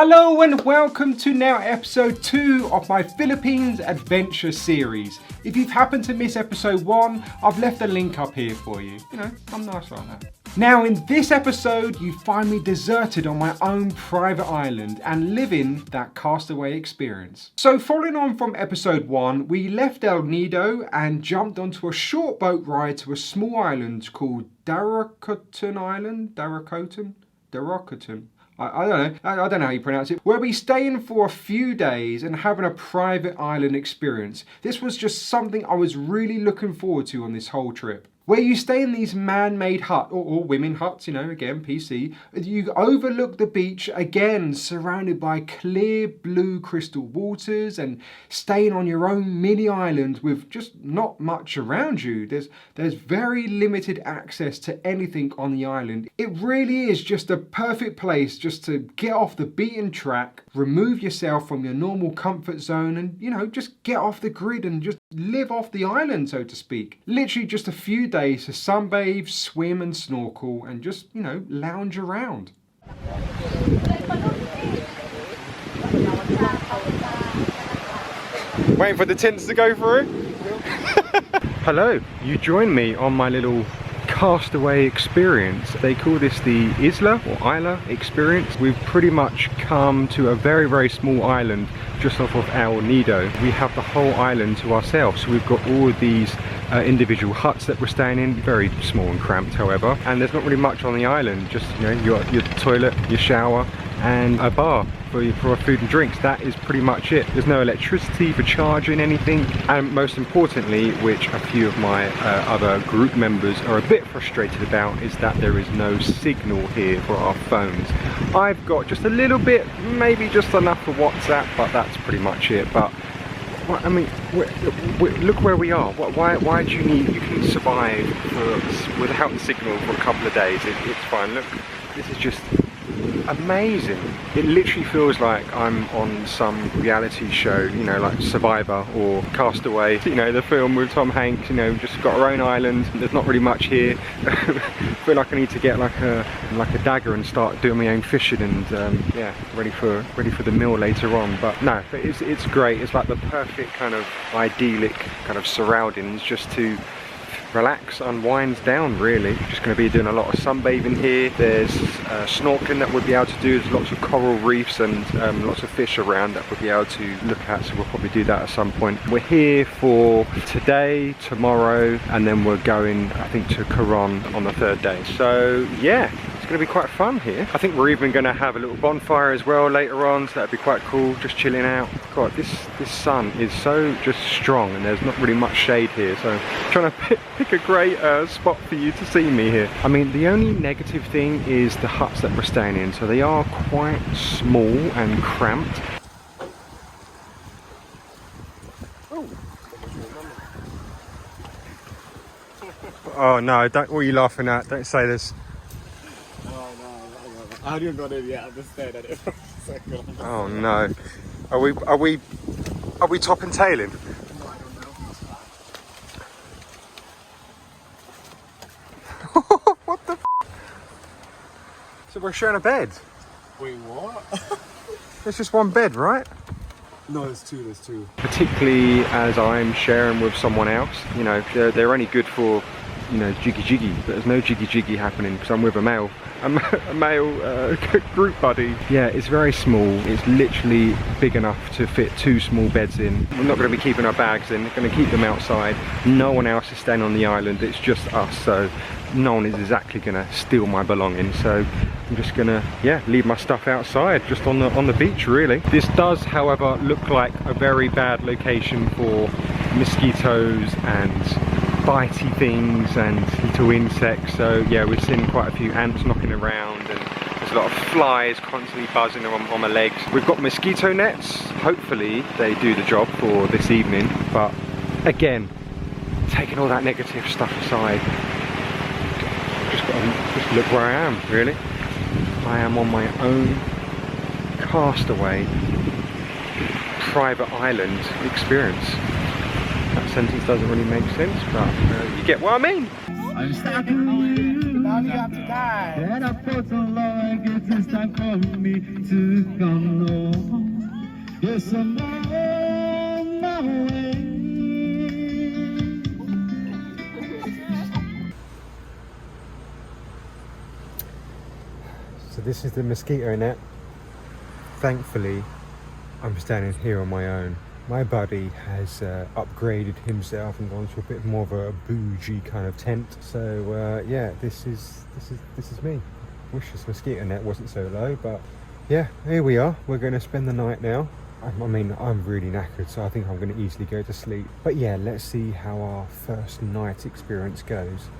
Hello and welcome to now episode 2 of my Philippines adventure series. If you've happened to miss episode 1, I've left a link up here for you. You know, I'm nice like that. Now in this episode, you find me deserted on my own private island and living that castaway experience. So following on from episode 1, we left El Nido and jumped onto a short boat ride to a small island called Daracoton Island? Daracoton? I don't know how you pronounce it, where we stay in for a few days and having a private island experience. This was just something I was really looking forward to on this whole trip. Where you stay in these man-made huts, or women huts, you know, again, PC. You overlook the beach, again, surrounded by clear blue crystal waters and staying on your own mini island with just not much around you. There's very limited access to anything on the island. It really is just a perfect place just to get off the beaten track, remove yourself from your normal comfort zone and, you know, just get off the grid and just live off the island, so to speak. Literally just a few days to sunbathe, swim and snorkel and just, you know, lounge around. Waiting for the tints to go through. Hello, you join me on my little castaway experience. They call this the Isla or Isla experience. We've pretty much come to a very small island just off of El Nido. We have the whole island to ourselves. So we've got all of these individual huts that we're staying in, very small and cramped however, and there's not really much on the island, just, you know, your toilet, your shower and a bar for our food and drinks. That is pretty much it. There's no electricity for charging anything, and most importantly, which a few of my other group members are a bit frustrated about, is that there is no signal here for our phones. I've got just a little bit, maybe just enough for WhatsApp, but that's pretty much it. But I mean, look where we are. Why do you need? You can survive without the signal for a couple of days. It's fine. Look, this is just amazing. It literally feels like I'm on some reality show, you know, like Survivor or Castaway, you know, the film with Tom Hanks. You know, just got our own island. There's not really much here. I feel like I need to get like a dagger and start doing my own fishing and yeah, ready for the meal later on. But no, it's great. It's like the perfect kind of idyllic kind of surroundings just to relax, unwind down really. Just going to be doing a lot of sunbathing here. There's snorkeling that we'll be able to do. There's lots of coral reefs and lots of fish around that we'll be able to look at, so we'll probably do that at some point. We're here for today, tomorrow, and then we're going, I think, to Coron on the 3rd day. So yeah, it's going to be quite fun here. I think we're even going to have a little bonfire as well later on, so that'd be quite cool, just chilling out. God, this sun is so just strong and there's not really much shade here, so I'm trying to pick a great spot for you to see me here. I mean, the only negative thing is the huts that we're staying in, so they are quite small and cramped. Oh no, what are you laughing at? Don't say this. I haven't even got it yet. I'm just staring at it for a second. Oh no. Are we top and tailing? What the f? So we're sharing a bed? Wait, what? There's just one bed, right? No, there's two. Particularly as I'm sharing with someone else, you know, they're only good for, you know, jiggy, but there's no jiggy happening because I'm with a male group buddy. Yeah, it's very small. It's literally big enough to fit 2 small beds in. We're not going to be keeping our bags in. We're going to keep them outside. No one else is staying on the island. It's just us, so no one is exactly going to steal my belongings. So I'm just going to, yeah, leave my stuff outside, just on the beach really. This does, however, look like a very bad location for mosquitoes and bitey things and little insects. So yeah, we've seen quite a few ants knocking around and there's a lot of flies constantly buzzing on my legs. We've got mosquito nets. Hopefully they do the job for this evening, but again, taking all that negative stuff aside, just look where I am really. I am on my own castaway private island experience. That sentence doesn't really make sense, but you get what I mean. I'm standing Now you have to die. And I fought so long, it's time for me to come home. Yes, I'm on my way. So this is the mosquito net. Thankfully, I'm standing here on my own. My buddy has upgraded himself and gone to a bit more of a bougie kind of tent. So yeah, this is me. Wish this mosquito net wasn't so low, but yeah, here we are. We're going to spend the night now. I mean, I'm really knackered, so I think I'm going to easily go to sleep. But yeah, let's see how our first night experience goes.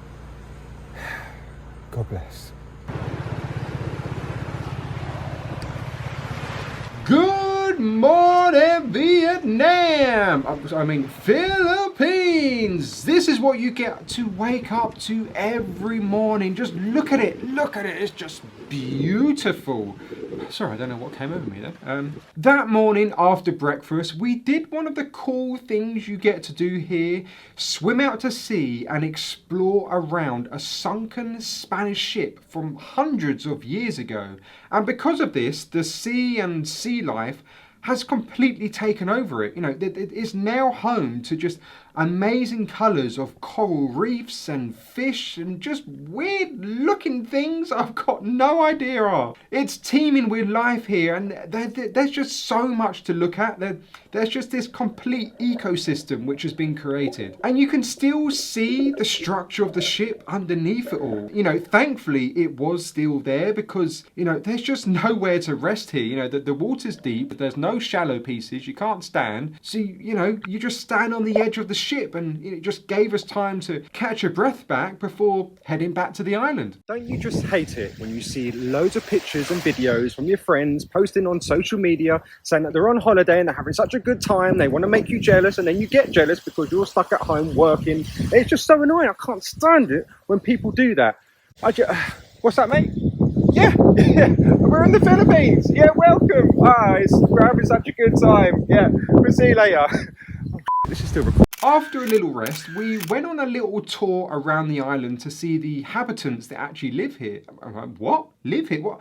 God bless. Good morning, Vietnam! I mean, Philippines! This is what you get to wake up to every morning. Just look at it, it's just beautiful. Sorry, I don't know what came over me there. That morning after breakfast, we did one of the cool things you get to do here. Swim out to sea and explore around a sunken Spanish ship from hundreds of years ago. And because of this, the sea and sea life has completely taken over it. You know, it is now home to just amazing colours of coral reefs and fish and just weird looking things I've got no idea of. It's teeming with life here, and there's just so much to look at. There's just this complete ecosystem which has been created, and you can still see the structure of the ship underneath it all. You know, thankfully it was still there, because you know, there's just nowhere to rest here. You know, the water's deep, there's no shallow pieces, you can't stand, so you know, you just stand on the edge of the ship, and it just gave us time to catch a breath back before heading back to the island. Don't you just hate it when you see loads of pictures and videos from your friends posting on social media saying that they're on holiday and they're having such a good time, they want to make you jealous, and then you get jealous because you're stuck at home working? It's just so annoying. I can't stand it when people do that. What's that, mate? Yeah, we're in the Philippines. Yeah, welcome. We're having such a good time. Yeah, we'll see you later. This is still recording. After a little rest, we went on a little tour around the island to see the inhabitants that actually live here. I'm like, what? Live here? What?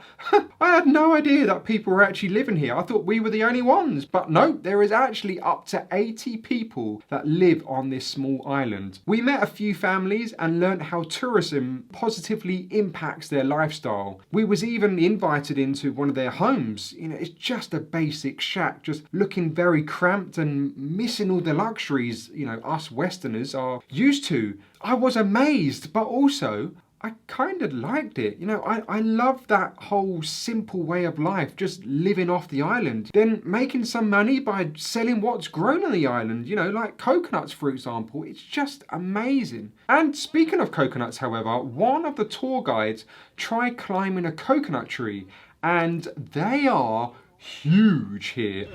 I had no idea that people were actually living here. I thought we were the only ones. But no, there is actually up to 80 people that live on this small island. We met a few families and learnt how tourism positively impacts their lifestyle. We was even invited into one of their homes. You know, it's just a basic shack, just looking very cramped and missing all the luxuries, you know, us Westerners are used to. I was amazed, but also I kind of liked it. You know, I love that whole simple way of life, just living off the island, then making some money by selling what's grown on the island, you know, like coconuts, for example. It's just amazing. And speaking of coconuts, however, one of the tour guides tried climbing a coconut tree, and they are huge here.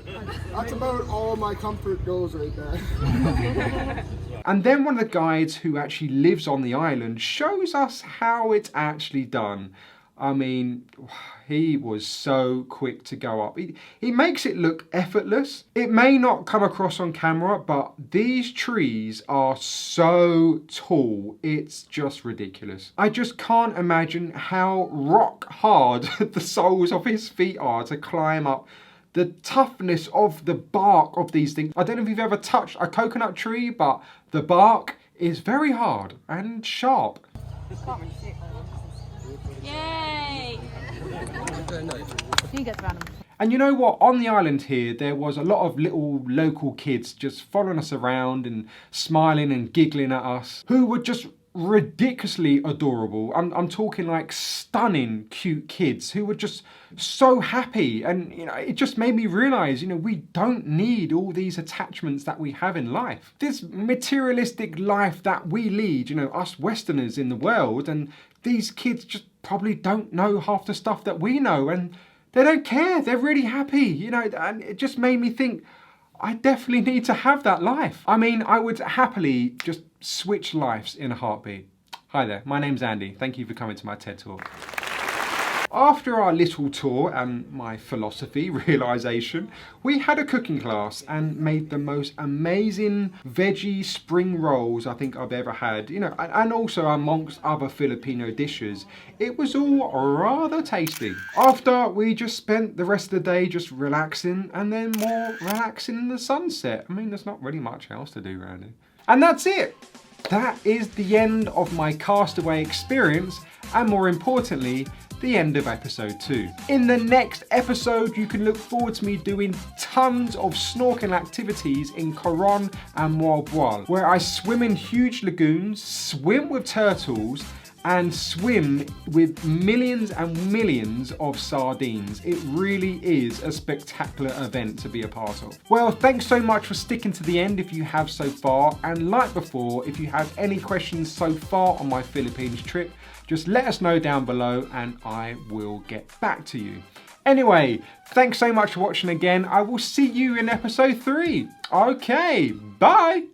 That's about all my comfort goes right there. And then one of the guides who actually lives on the island shows us how it's actually done. I mean, he was so quick to go up. He makes it look effortless. It may not come across on camera, but these trees are so tall. It's just ridiculous. I just can't imagine how rock hard the soles of his feet are to climb up. The toughness of the bark of these things. I don't know if you've ever touched a coconut tree, but the bark is very hard and sharp. Yay! You get random. And you know what? On the island here, there was a lot of little local kids just following us around and smiling and giggling at us, who were just ridiculously adorable. I'm talking like stunning cute kids who were just so happy, and you know, it just made me realize, you know, we don't need all these attachments that we have in life. This materialistic life that we lead, you know, us Westerners in the world, and these kids just probably don't know half the stuff that we know, and they don't care. They're really happy, you know, and it just made me think, I definitely need to have that life. I mean, I would happily just switch lives in a heartbeat. Hi there, my name's Andy. Thank you for coming to my TED Talk. After our little tour and my philosophy realization, we had a cooking class and made the most amazing veggie spring rolls I think I've ever had, you know, and also amongst other Filipino dishes. It was all rather tasty. After, we just spent the rest of the day just relaxing and then more relaxing in the sunset. I mean, there's not really much else to do around here. And that's it. That is the end of my castaway experience, and more importantly, the end of episode 2. In the next episode, you can look forward to me doing tons of snorkeling activities in Coron and Moalboal, where I swim in huge lagoons, swim with turtles, and swim with millions and millions of sardines. It really is a spectacular event to be a part of. Well, thanks so much for sticking to the end if you have so far, and like before, if you have any questions so far on my Philippines trip, just let us know down below and I will get back to you. Anyway, thanks so much for watching again. I will see you in episode 3. Okay, bye!